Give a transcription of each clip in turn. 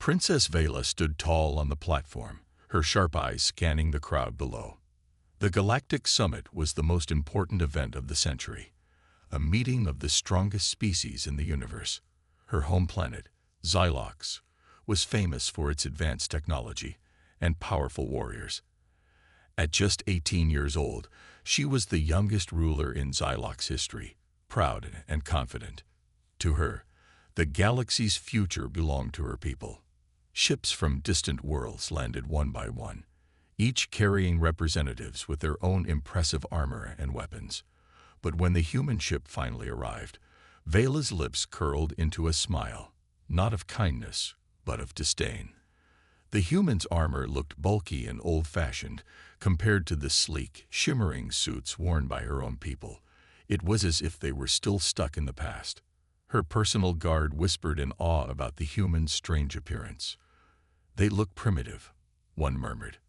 Princess Vela stood tall on the platform, her sharp eyes scanning the crowd below. The Galactic Summit was the most important event of the century, a meeting of the strongest species in the universe. Her home planet, Xylox, was famous for its advanced technology and powerful warriors. At just 18 years old, she was the youngest ruler in Xylox history, proud and confident. To her, the galaxy's future belonged to her people. Ships from distant worlds landed one by one, each carrying representatives with their own impressive armor and weapons. But when the human ship finally arrived, Vela's lips curled into a smile, not of kindness, but of disdain. The human's armor looked bulky and old-fashioned compared to the sleek, shimmering suits worn by her own people. It was as if they were still stuck in the past. Her personal guard whispered in awe about the human's strange appearance. "They look primitive," one murmured.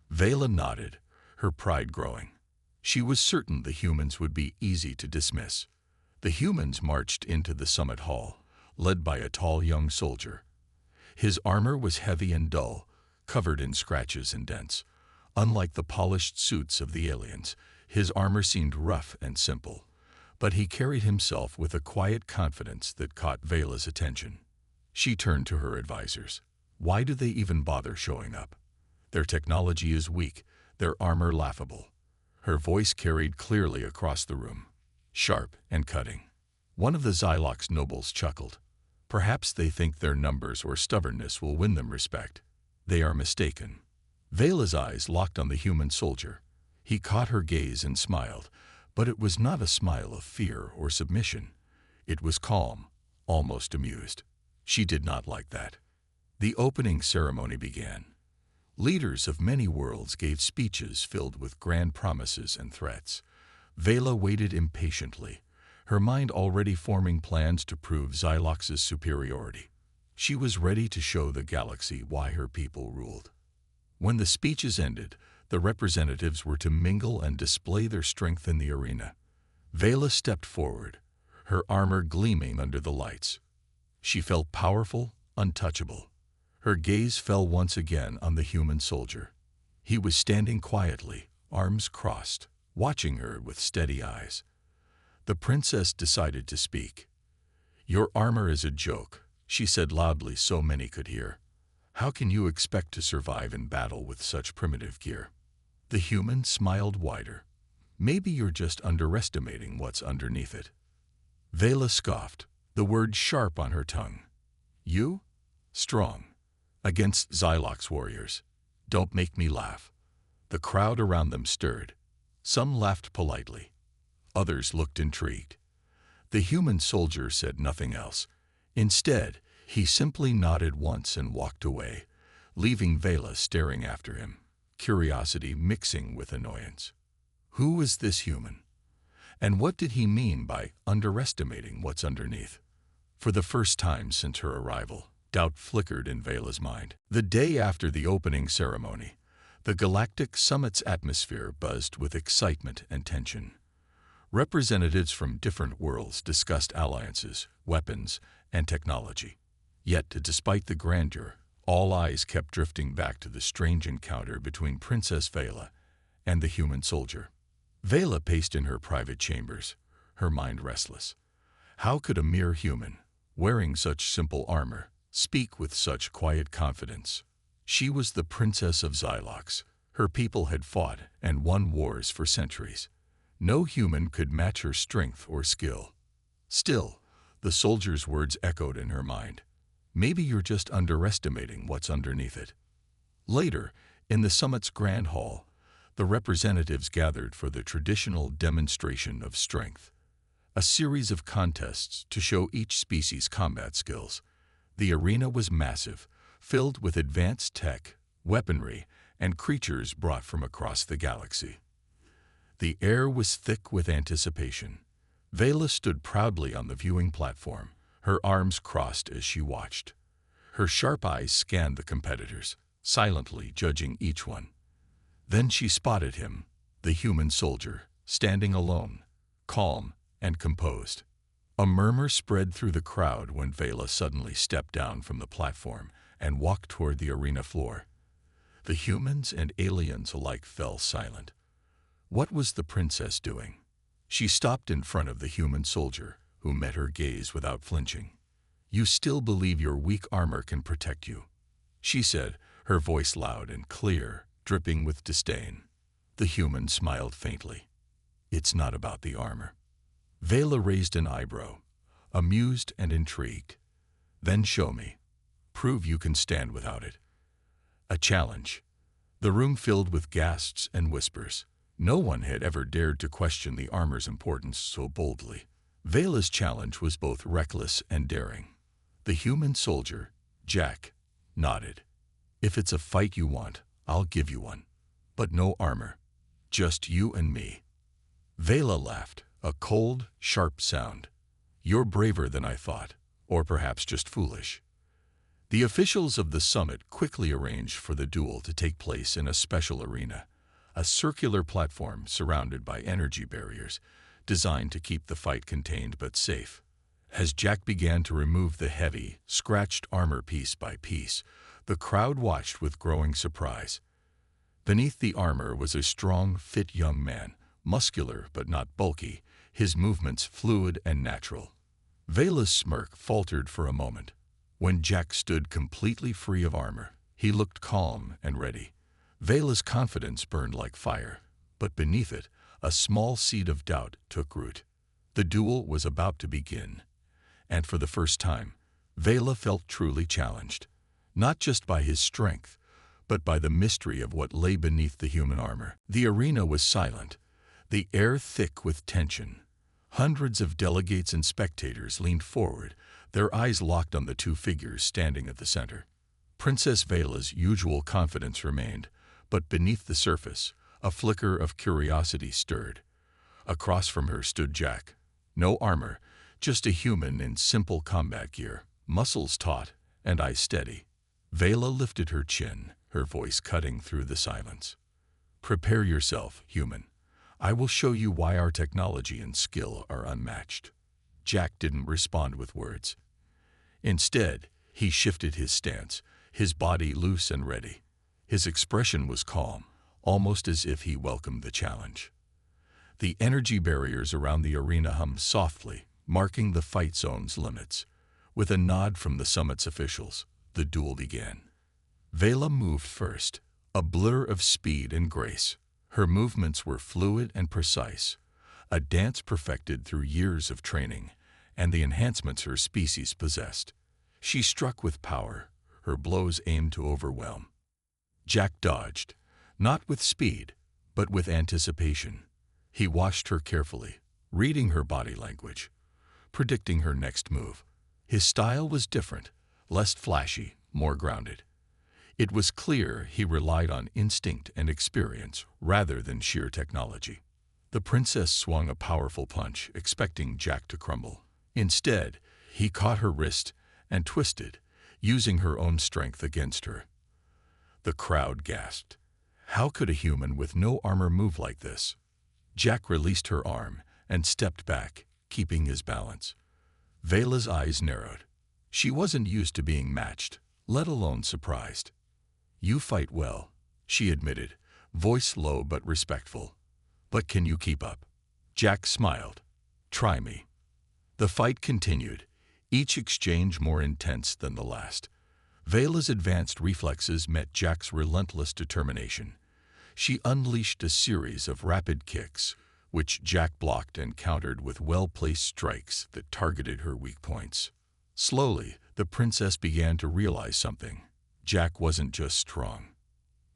Vela nodded, her pride growing. She was certain the humans would be easy to dismiss. The humans marched into the summit hall, led by a tall young soldier. His armor was heavy and dull, covered in scratches and dents. Unlike the polished suits of the aliens, his armor seemed rough and simple. But he carried himself with a quiet confidence that caught Vela's attention. She turned to her advisors. Why do they even bother showing up? Their technology is weak, their armor laughable. Her voice carried clearly across the room, sharp and cutting. One of the Xylox nobles chuckled. Perhaps they think their numbers or stubbornness will win them respect. They are mistaken. Vela's eyes locked on the human soldier. He caught her gaze and smiled, but it was not a smile of fear or submission. It was calm, almost amused. She did not like that. The opening ceremony began. Leaders of many worlds gave speeches filled with grand promises and threats. Vela waited impatiently, her mind already forming plans to prove Xylox's superiority. She was ready to show the galaxy why her people ruled. When the speeches ended, the representatives were to mingle and display their strength in the arena. Vela stepped forward, her armor gleaming under the lights. She felt powerful, untouchable. Her gaze fell once again on the human soldier. He was standing quietly, arms crossed, watching her with steady eyes. The princess decided to speak. "Your armor is a joke," she said loudly so many could hear. "How can you expect to survive in battle with such primitive gear?" The human smiled wider. "Maybe you're just underestimating what's underneath it." Vela scoffed, the word sharp on her tongue. "You? Strong. Against Xylox warriors. Don't make me laugh." The crowd around them stirred. Some laughed politely. Others looked intrigued. The human soldier said nothing else. Instead, he simply nodded once and walked away, leaving Vela staring after him, curiosity mixing with annoyance. Who was this human? And what did he mean by underestimating what's underneath? For the first time since her arrival, doubt flickered in Vela's mind. The day after the opening ceremony, the Galactic Summit's atmosphere buzzed with excitement and tension. Representatives from different worlds discussed alliances, weapons, and technology. Yet, despite the grandeur, all eyes kept drifting back to the strange encounter between Princess Vela and the human soldier. Vela paced in her private chambers, her mind restless. How could a mere human, wearing such simple armor, speak with such quiet confidence? She was the princess of Xylox. Her people had fought and won wars for centuries. No human could match her strength or skill. Still, the soldier's words echoed in her mind. Maybe you're just underestimating what's underneath it. Later, in the summit's grand hall, the representatives gathered for the traditional demonstration of strength. A series of contests to show each species' combat skills. The arena was massive, filled with advanced tech, weaponry, and creatures brought from across the galaxy. The air was thick with anticipation. Vela stood proudly on the viewing platform, her arms crossed as she watched. Her sharp eyes scanned the competitors, silently judging each one. Then she spotted him, the human soldier, standing alone, calm and composed. A murmur spread through the crowd when Vela suddenly stepped down from the platform and walked toward the arena floor. The humans and aliens alike fell silent. What was the princess doing? She stopped in front of the human soldier, who met her gaze without flinching. "You still believe your weak armor can protect you," she said, her voice loud and clear, dripping with disdain. The human smiled faintly. "It's not about the armor." Vela raised an eyebrow, amused and intrigued. "Then show me. Prove you can stand without it." A challenge. The room filled with gasps and whispers. No one had ever dared to question the armor's importance so boldly. Vela's challenge was both reckless and daring. The human soldier, Jack, nodded. "If it's a fight you want, I'll give you one. But no armor. Just you and me." Vela laughed, a cold, sharp sound. "You're braver than I thought, or perhaps just foolish." The officials of the summit quickly arranged for the duel to take place in a special arena, a circular platform surrounded by energy barriers, designed to keep the fight contained but safe. As Jack began to remove the heavy, scratched armor piece by piece, the crowd watched with growing surprise. Beneath the armor was a strong, fit young man, muscular but not bulky, his movements fluid and natural. Vela's smirk faltered for a moment. When Jack stood completely free of armor, he looked calm and ready. Vela's confidence burned like fire, but beneath it, a small seed of doubt took root. The duel was about to begin, and for the first time, Vela felt truly challenged, not just by his strength, but by the mystery of what lay beneath the human armor. The arena was silent, the air thick with tension. Hundreds of delegates and spectators leaned forward, their eyes locked on the two figures standing at the center. Princess Vela's usual confidence remained, but beneath the surface, a flicker of curiosity stirred. Across from her stood Jack. No armor, just a human in simple combat gear, muscles taut and eyes steady. Vela lifted her chin, her voice cutting through the silence. "Prepare yourself, human. I will show you why our technology and skill are unmatched." Jack didn't respond with words. Instead, he shifted his stance, his body loose and ready. His expression was calm, almost as if he welcomed the challenge. The energy barriers around the arena hummed softly, marking the fight zone's limits. With a nod from the summit's officials, the duel began. Vela moved first, a blur of speed and grace. Her movements were fluid and precise, a dance perfected through years of training and the enhancements her species possessed. She struck with power, her blows aimed to overwhelm. Jack dodged, not with speed, but with anticipation. He watched her carefully, reading her body language, predicting her next move. His style was different, less flashy, more grounded. It was clear he relied on instinct and experience rather than sheer technology. The princess swung a powerful punch, expecting Jack to crumble. Instead, he caught her wrist and twisted, using her own strength against her. The crowd gasped. How could a human with no armor move like this? Jack released her arm and stepped back, keeping his balance. Vela's eyes narrowed. She wasn't used to being matched, let alone surprised. "You fight well," she admitted, voice low but respectful. "But can you keep up?" Jack smiled. "Try me." The fight continued, each exchange more intense than the last. Vela's advanced reflexes met Jack's relentless determination. She unleashed a series of rapid kicks, which Jack blocked and countered with well-placed strikes that targeted her weak points. Slowly, the princess began to realize something. Jack wasn't just strong.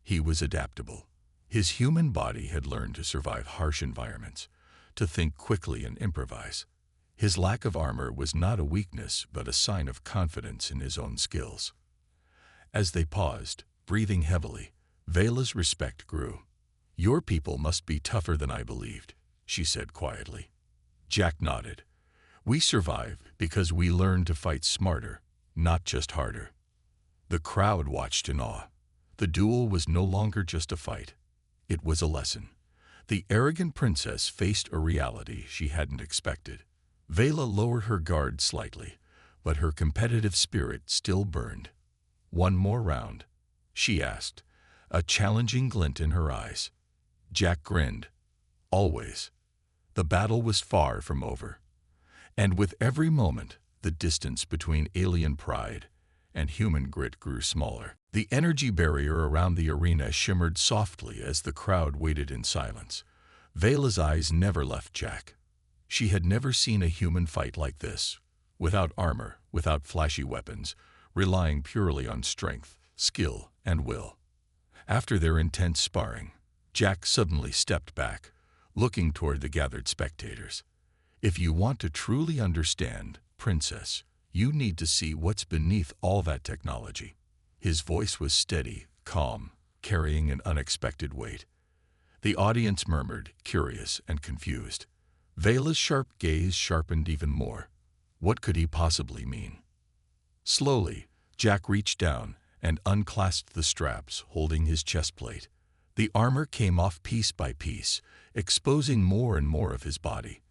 He was adaptable. His human body had learned to survive harsh environments, to think quickly and improvise. His lack of armor was not a weakness, but a sign of confidence in his own skills. As they paused, breathing heavily, Vela's respect grew. "Your people must be tougher than I believed," she said quietly. Jack nodded. "We survive because we learn to fight smarter, not just harder." The crowd watched in awe. The duel was no longer just a fight. It was a lesson. The arrogant princess faced a reality she hadn't expected. Vela lowered her guard slightly, but her competitive spirit still burned. "One more round?" she asked, a challenging glint in her eyes. Jack grinned. "Always." The battle was far from over. And with every moment, the distance between alien pride and human grit grew smaller. The energy barrier around the arena shimmered softly as the crowd waited in silence. Vela's eyes never left Jack. She had never seen a human fight like this, without armor, without flashy weapons, relying purely on strength, skill, and will. After their intense sparring, Jack suddenly stepped back, looking toward the gathered spectators. "If you want to truly understand, Princess, you need to see what's beneath all that technology." His voice was steady, calm, carrying an unexpected weight. The audience murmured, curious and confused. Vela's sharp gaze sharpened even more. What could he possibly mean? Slowly, Jack reached down and unclasped the straps holding his chest plate. The armor came off piece by piece, exposing more and more of his body.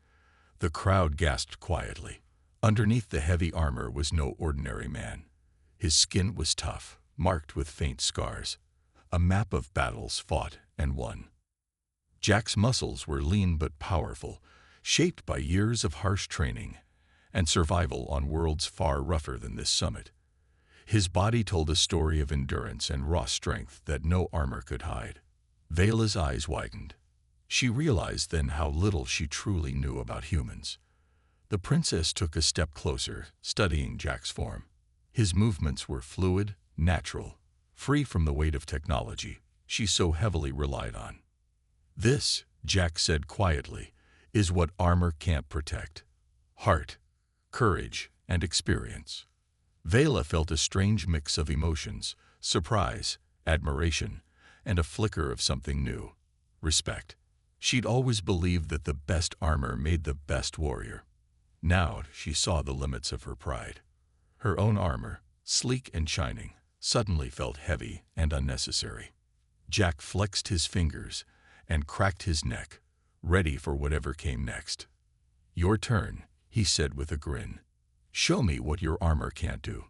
The crowd gasped quietly. Underneath the heavy armor was no ordinary man. His skin was tough, marked with faint scars, a map of battles fought and won. Jack's muscles were lean but powerful, shaped by years of harsh training and survival on worlds far rougher than this summit. His body told a story of endurance and raw strength that no armor could hide. Vela's eyes widened. She realized then how little she truly knew about humans. The princess took a step closer, studying Jack's form. His movements were fluid, natural, free from the weight of technology she so heavily relied on. "This," Jack said quietly, "is what armor can't protect. Heart, courage, and experience." Vela felt a strange mix of emotions, surprise, admiration, and a flicker of something new, respect. She'd always believed that the best armor made the best warrior. Now she saw the limits of her pride. Her own armor, sleek and shining, suddenly felt heavy and unnecessary. Jack flexed his fingers and cracked his neck, ready for whatever came next. "Your turn," he said with a grin. "Show me what your armor can't do."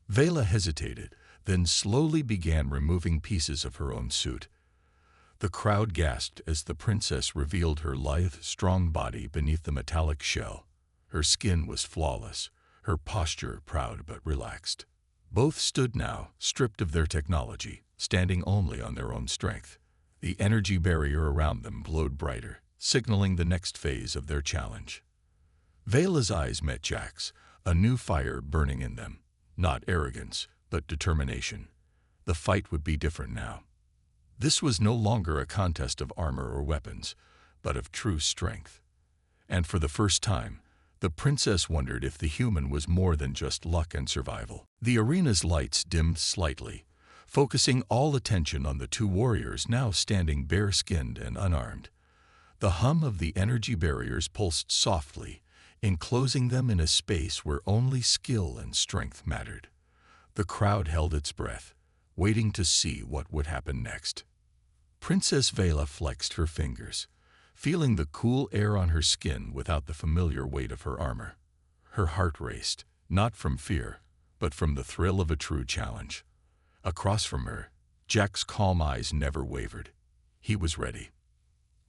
Vela hesitated, then slowly began removing pieces of her own suit. The crowd gasped as the princess revealed her lithe, strong body beneath the metallic shell. Her skin was flawless, her posture proud but relaxed. Both stood now, stripped of their technology, standing only on their own strength. The energy barrier around them glowed brighter, signaling the next phase of their challenge. Vela's eyes met Jack's, a new fire burning in them. Not arrogance, but determination. The fight would be different now. This was no longer a contest of armor or weapons, but of true strength. And for the first time, the princess wondered if the human was more than just luck and survival. The arena's lights dimmed slightly, focusing all attention on the two warriors now standing bare-skinned and unarmed. The hum of the energy barriers pulsed softly, enclosing them in a space where only skill and strength mattered. The crowd held its breath, waiting to see what would happen next. Princess Vela flexed her fingers, feeling the cool air on her skin without the familiar weight of her armor. Her heart raced, not from fear, but from the thrill of a true challenge. Across from her, Jack's calm eyes never wavered. He was ready.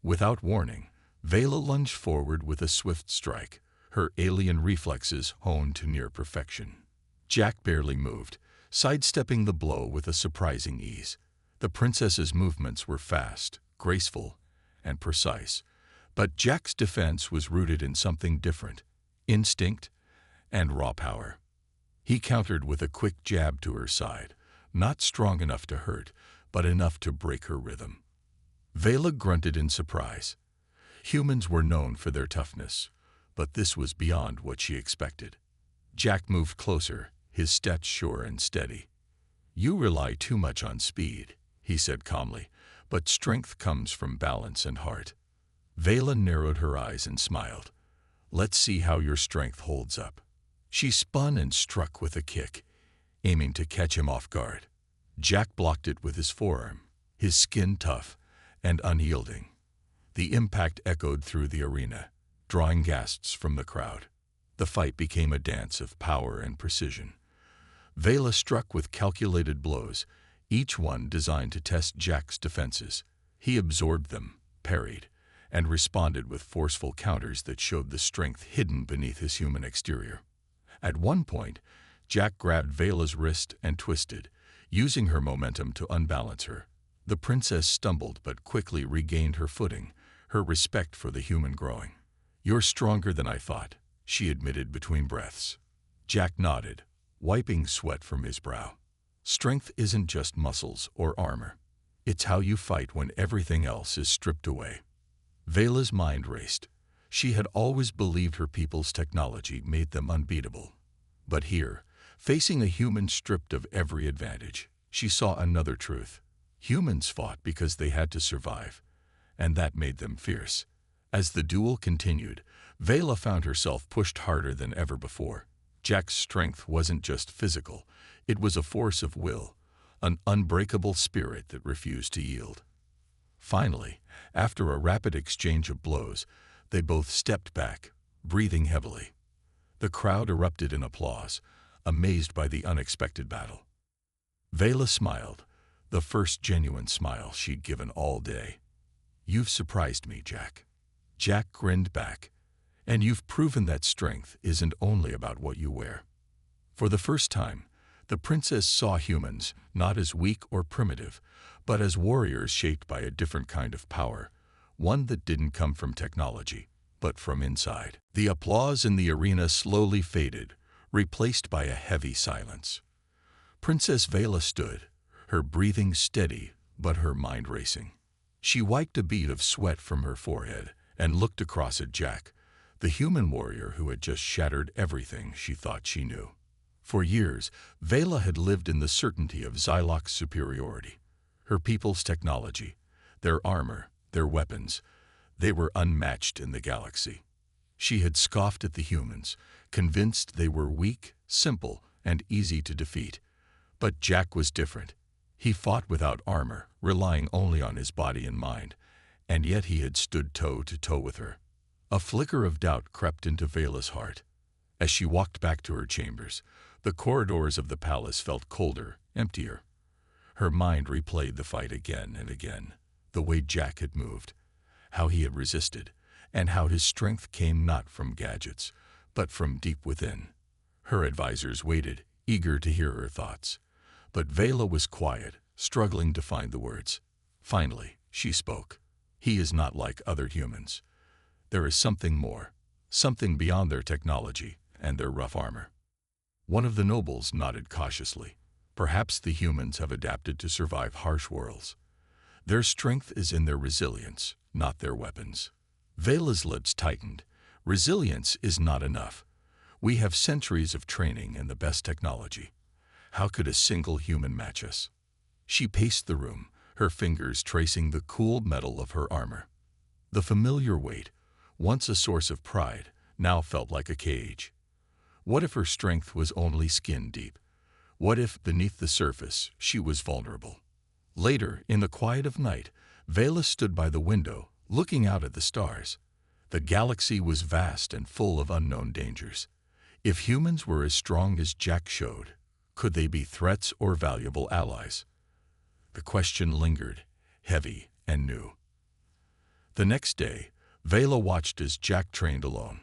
Without warning, Vela lunged forward with a swift strike, her alien reflexes honed to near perfection. Jack barely moved, sidestepping the blow with a surprising ease. The princess's movements were fast, graceful, and precise, but Jack's defense was rooted in something different: instinct and raw power. He countered with a quick jab to her side, not strong enough to hurt, but enough to break her rhythm. Vela grunted in surprise. Humans were known for their toughness, but this was beyond what she expected. Jack moved closer, his steps sure and steady. "You rely too much on speed," he said calmly, "but strength comes from balance and heart." Vela narrowed her eyes and smiled. "Let's see how your strength holds up." She spun and struck with a kick, aiming to catch him off guard. Jack blocked it with his forearm, his skin tough and unyielding. The impact echoed through the arena, drawing gasps from the crowd. The fight became a dance of power and precision. Vela struck with calculated blows, each one designed to test Jack's defenses. He absorbed them, parried, and responded with forceful counters that showed the strength hidden beneath his human exterior. At one point, Jack grabbed Vela's wrist and twisted, using her momentum to unbalance her. The princess stumbled but quickly regained her footing, her respect for the human growing. "You're stronger than I thought," she admitted between breaths. Jack nodded, wiping sweat from his brow. "Strength isn't just muscles or armor. It's how you fight when everything else is stripped away." Vela's mind raced. She had always believed her people's technology made them unbeatable. But here, facing a human stripped of every advantage, she saw another truth. Humans fought because they had to survive, and that made them fierce. As the duel continued, Vela found herself pushed harder than ever before. Jack's strength wasn't just physical, it was a force of will, an unbreakable spirit that refused to yield. Finally, after a rapid exchange of blows, they both stepped back, breathing heavily. The crowd erupted in applause, amazed by the unexpected battle. Vela smiled, the first genuine smile she'd given all day. "You've surprised me, Jack." Jack grinned back. "And you've proven that strength isn't only about what you wear." For the first time, the princess saw humans not as weak or primitive, but as warriors shaped by a different kind of power, one that didn't come from technology, but from inside. The applause in the arena slowly faded, replaced by a heavy silence. Princess Vela stood, her breathing steady, but her mind racing. She wiped a bead of sweat from her forehead and looked across at Jack, the human warrior who had just shattered everything she thought she knew. For years, Vela had lived in the certainty of Xylok's superiority. Her people's technology, their armor, their weapons, they were unmatched in the galaxy. She had scoffed at the humans, convinced they were weak, simple, and easy to defeat. But Jack was different. He fought without armor, relying only on his body and mind, and yet he had stood toe to toe with her. A flicker of doubt crept into Vela's heart. As she walked back to her chambers, the corridors of the palace felt colder, emptier. Her mind replayed the fight again and again, the way Jack had moved, how he had resisted, and how his strength came not from gadgets, but from deep within. Her advisors waited, eager to hear her thoughts. But Vela was quiet, struggling to find the words. Finally, she spoke. "He is not like other humans. There is something more, something beyond their technology and their rough armor." One of the nobles nodded cautiously. "Perhaps the humans have adapted to survive harsh worlds. Their strength is in their resilience, not their weapons." Vela's lips tightened. "Resilience is not enough. We have centuries of training and the best technology. How could a single human match us?" She paced the room, her fingers tracing the cool metal of her armor. The familiar weight, once a source of pride, now felt like a cage. What if her strength was only skin deep? What if, beneath the surface, she was vulnerable? Later, in the quiet of night, Vela stood by the window, looking out at the stars. The galaxy was vast and full of unknown dangers. If humans were as strong as Jack showed, could they be threats or valuable allies? The question lingered, heavy and new. The next day, Vela watched as Jack trained alone.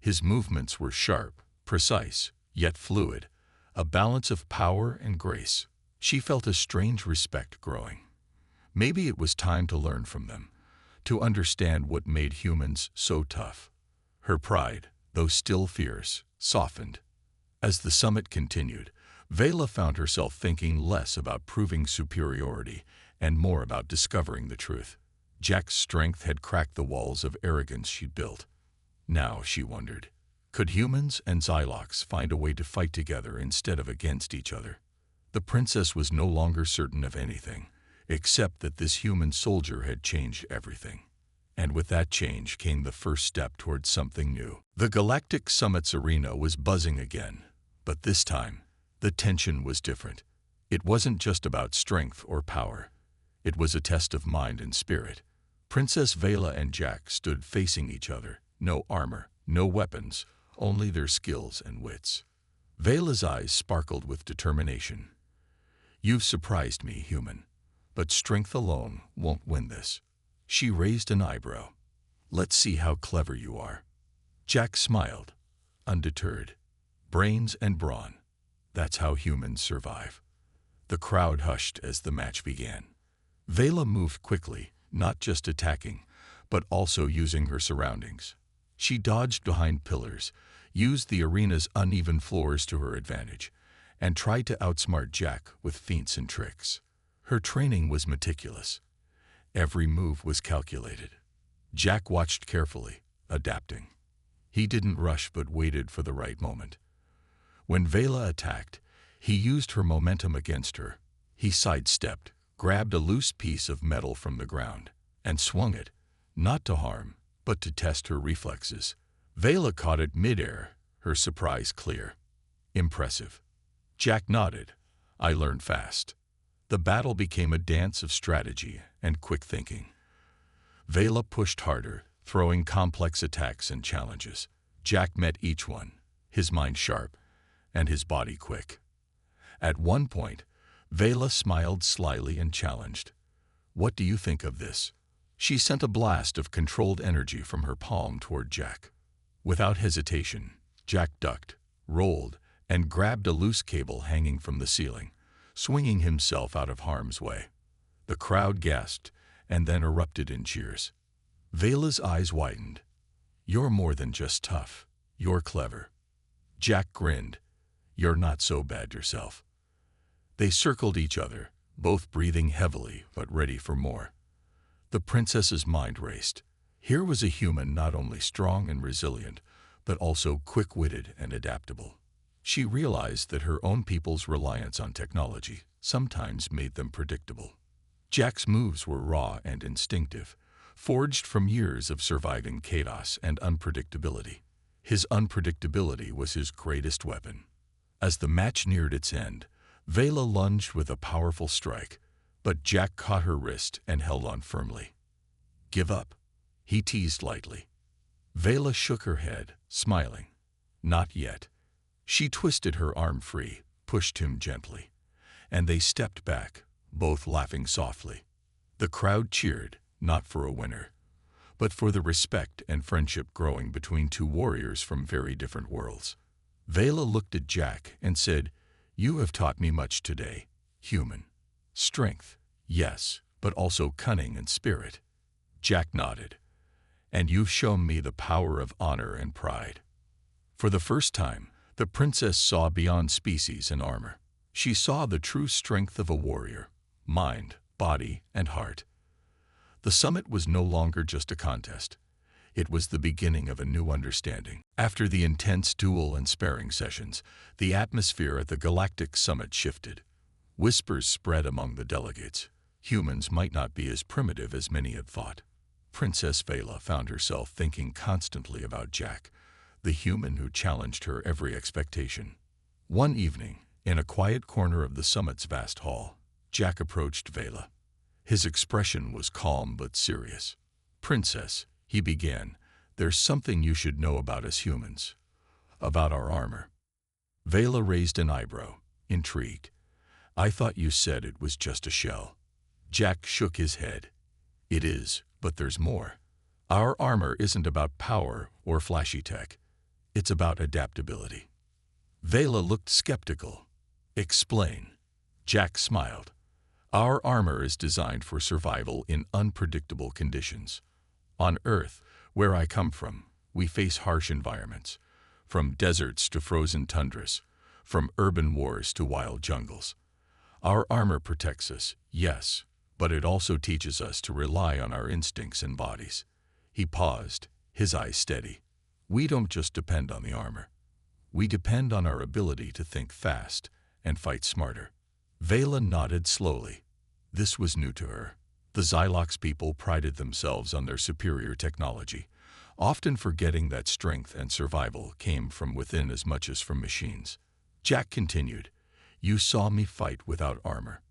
His movements were sharp, precise, yet fluid, a balance of power and grace. She felt a strange respect growing. Maybe it was time to learn from them, to understand what made humans so tough. Her pride, though still fierce, softened. As the summit continued, Vela found herself thinking less about proving superiority and more about discovering the truth. Jack's strength had cracked the walls of arrogance she'd built. Now, she wondered, could humans and Xyloks find a way to fight together instead of against each other? The princess was no longer certain of anything, except that this human soldier had changed everything. And with that change came the first step towards something new. The Galactic Summit's arena was buzzing again, but this time, the tension was different. It wasn't just about strength or power. It was a test of mind and spirit. Princess Vela and Jack stood facing each other, no armor, no weapons, only their skills and wits. Vela's eyes sparkled with determination. "You've surprised me, human, but strength alone won't win this." She raised an eyebrow. "Let's see how clever you are." Jack smiled, undeterred. "Brains and brawn. That's how humans survive." The crowd hushed as the match began. Vela moved quickly, not just attacking, but also using her surroundings. She dodged behind pillars, used the arena's uneven floors to her advantage, and tried to outsmart Jack with feints and tricks. Her training was meticulous. Every move was calculated. Jack watched carefully, adapting. He didn't rush but waited for the right moment. When Vela attacked, he used her momentum against her. He sidestepped, grabbed a loose piece of metal from the ground, and swung it, not to harm, but to test her reflexes. Vela caught it midair, her surprise clear. "Impressive." Jack nodded. "I learned fast." The battle became a dance of strategy and quick thinking. Vela pushed harder, throwing complex attacks and challenges. Jack met each one, his mind sharp and his body quick. At one point, Vela smiled slyly and challenged. "What do you think of this?" She sent a blast of controlled energy from her palm toward Jack. Without hesitation, Jack ducked, rolled, and grabbed a loose cable hanging from the ceiling, swinging himself out of harm's way. The crowd gasped and then erupted in cheers. Vela's eyes widened. "You're more than just tough. You're clever." Jack grinned. "You're not so bad yourself." They circled each other, both breathing heavily but ready for more. The princess's mind raced. Here was a human not only strong and resilient, but also quick-witted and adaptable. She realized that her own people's reliance on technology sometimes made them predictable. Jack's moves were raw and instinctive, forged from years of surviving chaos and unpredictability. His unpredictability was his greatest weapon. As the match neared its end, Vela lunged with a powerful strike, but Jack caught her wrist and held on firmly. "Give up," he teased lightly. Vela shook her head, smiling. "Not yet." She twisted her arm free, pushed him gently, and they stepped back, both laughing softly. The crowd cheered, not for a winner, but for the respect and friendship growing between two warriors from very different worlds. Vela looked at Jack and said, "You have taught me much today, human. Strength, yes, but also cunning and spirit." Jack nodded. "And you've shown me the power of honor and pride." For the first time, the princess saw beyond species and armor. She saw the true strength of a warrior, mind, body, and heart. The summit was no longer just a contest. It was the beginning of a new understanding. After the intense duel and sparring sessions, the atmosphere at the Galactic Summit shifted. Whispers spread among the delegates. Humans might not be as primitive as many had thought. Princess Vela found herself thinking constantly about Jack, the human who challenged her every expectation. One evening, in a quiet corner of the summit's vast hall, Jack approached Vela. His expression was calm but serious. "Princess," he began, "there's something you should know about us humans. About our armor." Vela raised an eyebrow, intrigued. "I thought you said it was just a shell." Jack shook his head. "It is, but there's more. Our armor isn't about power or flashy tech. It's about adaptability." Vela looked skeptical. "Explain." Jack smiled. "Our armor is designed for survival in unpredictable conditions. On Earth, where I come from, we face harsh environments, from deserts to frozen tundras, from urban wars to wild jungles. Our armor protects us, yes, but it also teaches us to rely on our instincts and bodies." He paused, his eyes steady. "We don't just depend on the armor. We depend on our ability to think fast and fight smarter." Vela nodded slowly. This was new to her. The Xylox people prided themselves on their superior technology, often forgetting that strength and survival came from within as much as from machines. Jack continued, "You saw me fight without armor.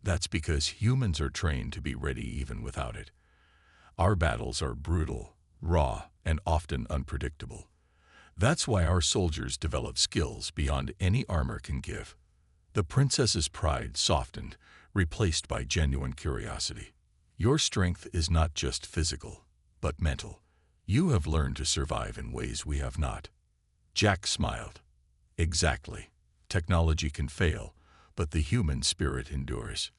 That's because humans are trained to be ready even without it. Our battles are brutal, raw, and often unpredictable. That's why our soldiers develop skills beyond any armor can give. The princess's pride softened, replaced by genuine curiosity. Your strength is not just physical, but mental. You have learned to survive in ways we have not. Jack smiled. Exactly. Technology can fail, but the human spirit endures.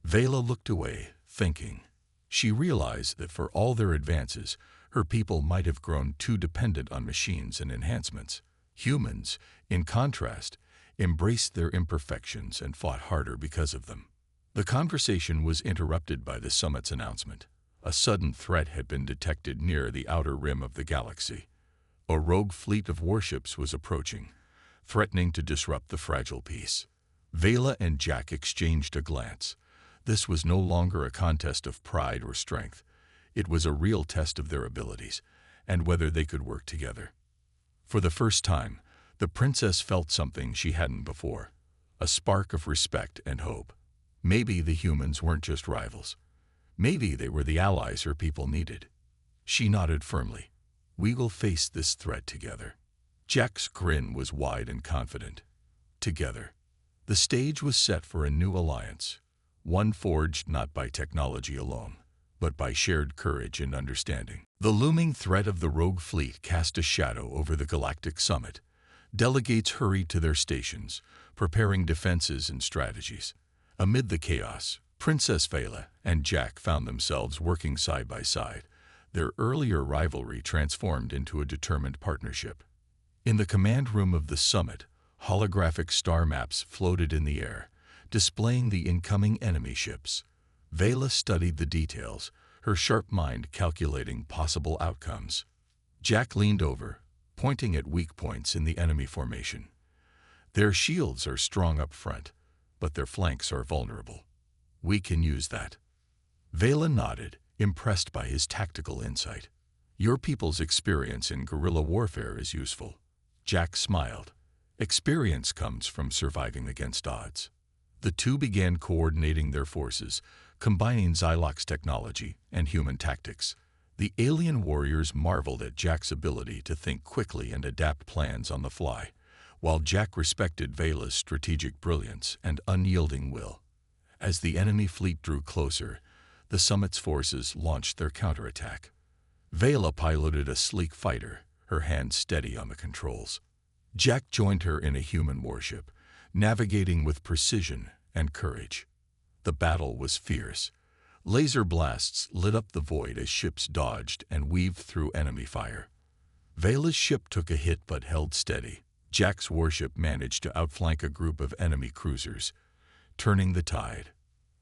Vela looked away, thinking. She realized that for all their advances, her people might have grown too dependent on machines and enhancements. Humans, in contrast, embraced their imperfections and fought harder because of them. The conversation was interrupted by the summit's announcement. A sudden threat had been detected near the outer rim of the galaxy. A rogue fleet of warships was approaching, threatening to disrupt the fragile peace. Vela and Jack exchanged a glance. This was no longer a contest of pride or strength. It was a real test of their abilities, and whether they could work together. For the first time, the princess felt something she hadn't before, a spark of respect and hope. Maybe the humans weren't just rivals. Maybe they were the allies her people needed. She nodded firmly. We will face this threat together. Jack's grin was wide and confident. Together. The stage was set for a new alliance, one forged not by technology alone, but by shared courage and understanding. The looming threat of the rogue fleet cast a shadow over the galactic summit. Delegates hurried to their stations, preparing defenses and strategies. Amid the chaos, Princess Vela and Jack found themselves working side by side, their earlier rivalry transformed into a determined partnership. In the command room of the summit, holographic star maps floated in the air, displaying the incoming enemy ships. Vela studied the details, her sharp mind calculating possible outcomes. Jack leaned over, pointing at weak points in the enemy formation. Their shields are strong up front, but their flanks are vulnerable. We can use that. Vela nodded, impressed by his tactical insight. Your people's experience in guerrilla warfare is useful. Jack smiled. Experience comes from surviving against odds. The two began coordinating their forces, combining Xylox technology and human tactics. The alien warriors marveled at Jack's ability to think quickly and adapt plans on the fly, while Jack respected Vela's strategic brilliance and unyielding will. As the enemy fleet drew closer, the summit's forces launched their counterattack. Vela piloted a sleek fighter, her hand steady on the controls. Jack joined her in a human warship, navigating with precision and courage. The battle was fierce. Laser blasts lit up the void as ships dodged and weaved through enemy fire. Vela's ship took a hit but held steady. Jack's warship managed to outflank a group of enemy cruisers, turning the tide.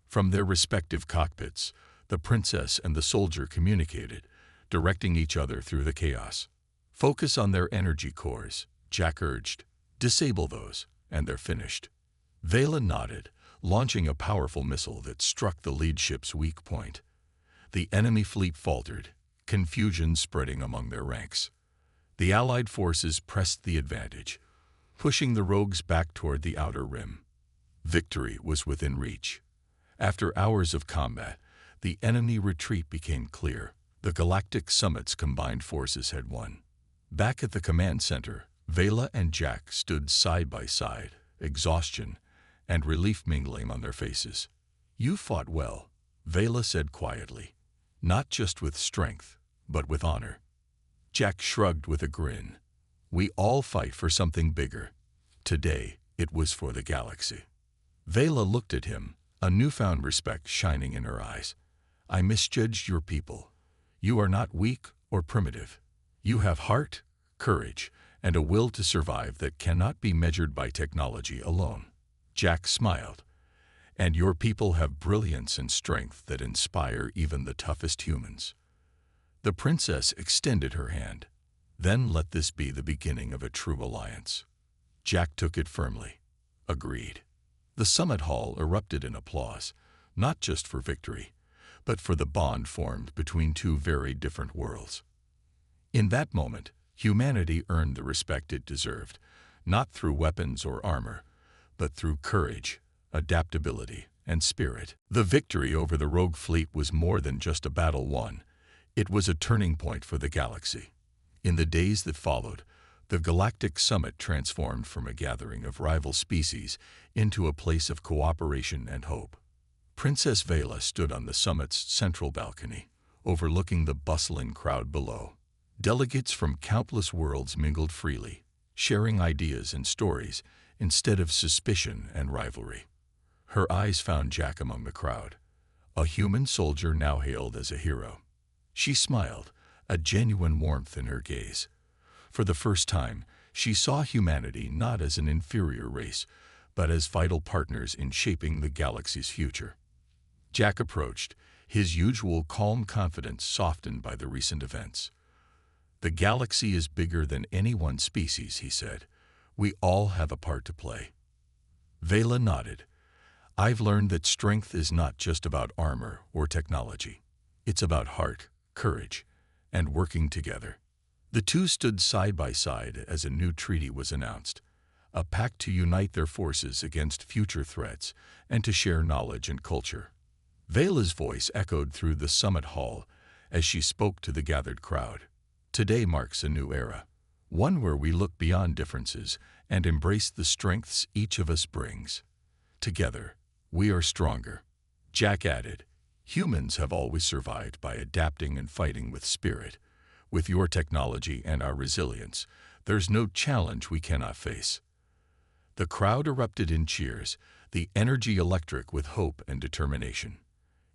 From their respective cockpits, the princess and the soldier communicated, directing each other through the chaos. Focus on their energy cores, Jack urged. Disable those, and they're finished. Vela nodded, launching a powerful missile that struck the lead ship's weak point. The enemy fleet faltered, confusion spreading among their ranks. The Allied forces pressed the advantage, pushing the rogues back toward the outer rim. Victory was within reach. After hours of combat, the enemy retreat became clear. The galactic summit's combined forces had won. Back at the command center, Vela and Jack stood side by side, exhaustion and relief mingling on their faces. You fought well, Vela said quietly, not just with strength, but with honor. Jack shrugged with a grin. We all fight for something bigger. Today, it was for the galaxy. Vela looked at him, a newfound respect shining in her eyes. I misjudged your people. You are not weak or primitive. You have heart, courage, and a will to survive that cannot be measured by technology alone. Jack smiled. And your people have brilliance and strength that inspire even the toughest humans. The princess extended her hand. Then let this be the beginning of a true alliance. Jack took it firmly. Agreed. The summit hall erupted in applause, not just for victory, but for the bond formed between two very different worlds. In that moment, humanity earned the respect it deserved, not through weapons or armor, but through courage, adaptability, and spirit. The victory over the rogue fleet was more than just a battle won. It was a turning point for the galaxy. In the days that followed, The galactic summit transformed from a gathering of rival species into a place of cooperation and hope. Princess Vela stood on the summit's central balcony, overlooking the bustling crowd below. Delegates from countless worlds mingled freely, sharing ideas and stories instead of suspicion and rivalry. Her eyes found Jack among the crowd, a human soldier now hailed as a hero. She smiled, a genuine warmth in her gaze. For the first time, she saw humanity not as an inferior race, but as vital partners in shaping the galaxy's future. Jack approached, his usual calm confidence softened by the recent events. "The galaxy is bigger than any one species," he said. "We all have a part to play." Vela nodded. "I've learned that strength is not just about armor or technology. It's about heart, courage, and working together." The two stood side by side as a new treaty was announced, a pact to unite their forces against future threats and to share knowledge and culture. Vela's voice echoed through the summit hall as she spoke to the gathered crowd. "Today marks a new era, one where we look beyond differences and embrace the strengths each of us brings. Together, we are stronger." Jack added, "Humans have always survived by adapting and fighting with spirit. With your technology and our resilience, there's no challenge we cannot face." The crowd erupted in cheers, the energy electric with hope and determination.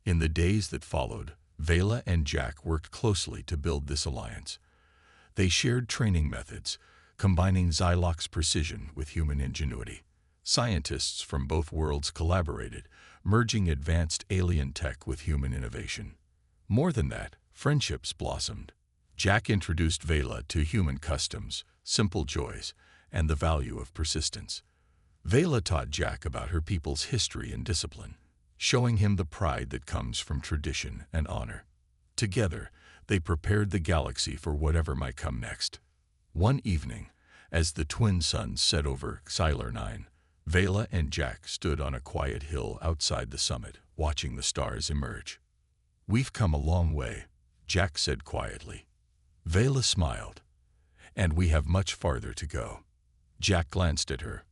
In the days that followed, Vela and Jack worked closely to build this alliance. They shared training methods, combining Xylox precision with human ingenuity. Scientists from both worlds collaborated, merging advanced alien tech with human innovation. More than that, friendships blossomed. Jack introduced Vela to human customs, simple joys, and the value of persistence. Vela taught Jack about her people's history and discipline, showing him the pride that comes from tradition and honor. Together, they prepared the galaxy for whatever might come next. One evening, as the twin suns set over Xylar 9, Vela and Jack stood on a quiet hill outside the summit, watching the stars emerge. "We've come a long way," Jack said quietly. Vela smiled. "And we have much farther to go." Jack glanced at her.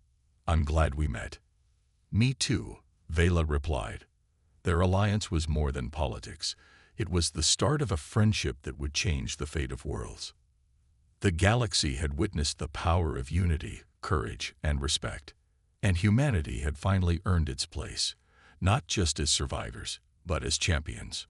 "I'm glad we met." "Me too," Vela replied. Their alliance was more than politics. It was the start of a friendship that would change the fate of worlds. The galaxy had witnessed the power of unity, courage, and respect. And humanity had finally earned its place, not just as survivors, but as champions.